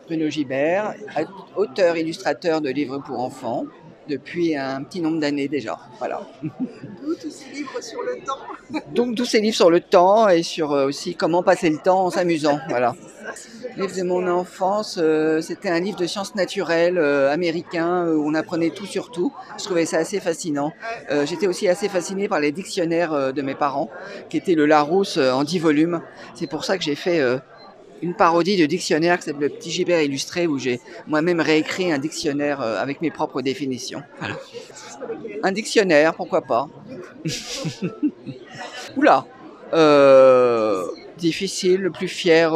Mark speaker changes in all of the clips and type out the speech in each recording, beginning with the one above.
Speaker 1: Bruno Gibert, auteur illustrateur de livres pour enfants depuis un petit nombre d'années déjà. Voilà.
Speaker 2: D'où tous ces livres sur le temps.
Speaker 1: Donc tous ces livres sur le temps et sur aussi comment passer le temps en s'amusant. Voilà. Le livre de mon enfance, c'était un livre de sciences naturelles américain où on apprenait tout sur tout. Je trouvais ça assez fascinant. J'étais aussi assez fascinée par les dictionnaires de mes parents, qui étaient le Larousse en 10 volumes. C'est pour ça que j'ai fait une parodie de dictionnaire qui s'appelle Le Petit Gibert illustré, où j'ai moi-même réécrit un dictionnaire avec mes propres définitions. Voilà. Un dictionnaire, pourquoi pas. Oula, difficile, le plus fier.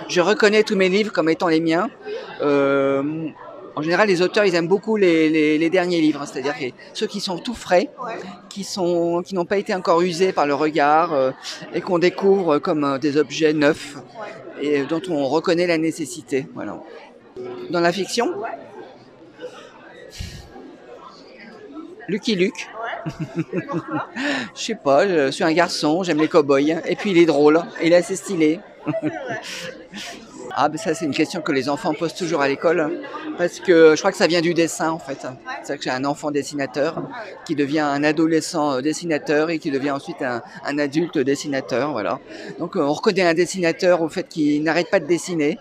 Speaker 1: Je reconnais tous mes livres comme étant les miens. En général, les auteurs, ils aiment beaucoup les derniers livres, c'est-à-dire ceux qui sont tout frais, qui n'ont pas été encore usés par le regard et qu'on découvre comme des objets neufs et dont on reconnaît la nécessité. Voilà. Dans la fiction, Lucky Luke. Je sais pas, je suis un garçon, j'aime les cow-boys. Et puis il est drôle, il est assez stylé. Ah, ben ça, c'est une question que les enfants posent toujours à l'école, parce que je crois que ça vient du dessin, en fait. C'est-à-dire que j'ai un enfant dessinateur qui devient un adolescent dessinateur et qui devient ensuite un adulte dessinateur, voilà. Donc, on reconnaît un dessinateur au fait qu'il n'arrête pas de dessiner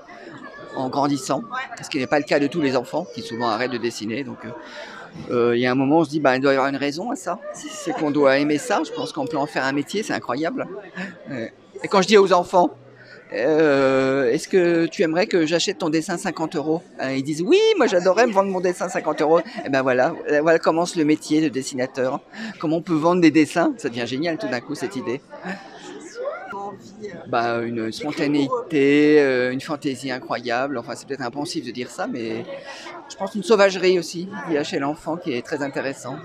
Speaker 1: en grandissant, ce qui n'est pas le cas de tous les enfants qui souvent arrêtent de dessiner. Donc, il y a un moment, on se dit, bah, il doit y avoir une raison à ça. C'est qu'on doit aimer ça. Je pense qu'on peut en faire un métier, c'est incroyable. Et quand je dis aux enfants, est-ce que tu aimerais que j'achète ton dessin 50 euros? Ils disent oui, moi j'adorerais me vendre mon dessin 50 euros. Et ben voilà, voilà commence le métier de dessinateur. Comment on peut vendre des dessins? Ça devient génial tout d'un coup cette idée. Bah, une spontanéité, une fantaisie incroyable. Enfin, c'est peut-être impensif de dire ça, mais je pense une sauvagerie aussi qu'il y a chez l'enfant qui est très intéressant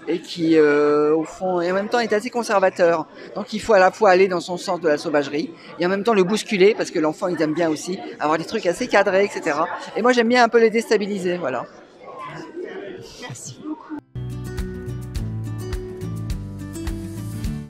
Speaker 1: et qui, au fond, et en même temps est assez conservateur. Donc il faut à la fois aller dans son sens de la sauvagerie et en même temps le bousculer parce que l'enfant il aime bien aussi avoir des trucs assez cadrés, etc. Et moi j'aime bien un peu les déstabiliser, voilà.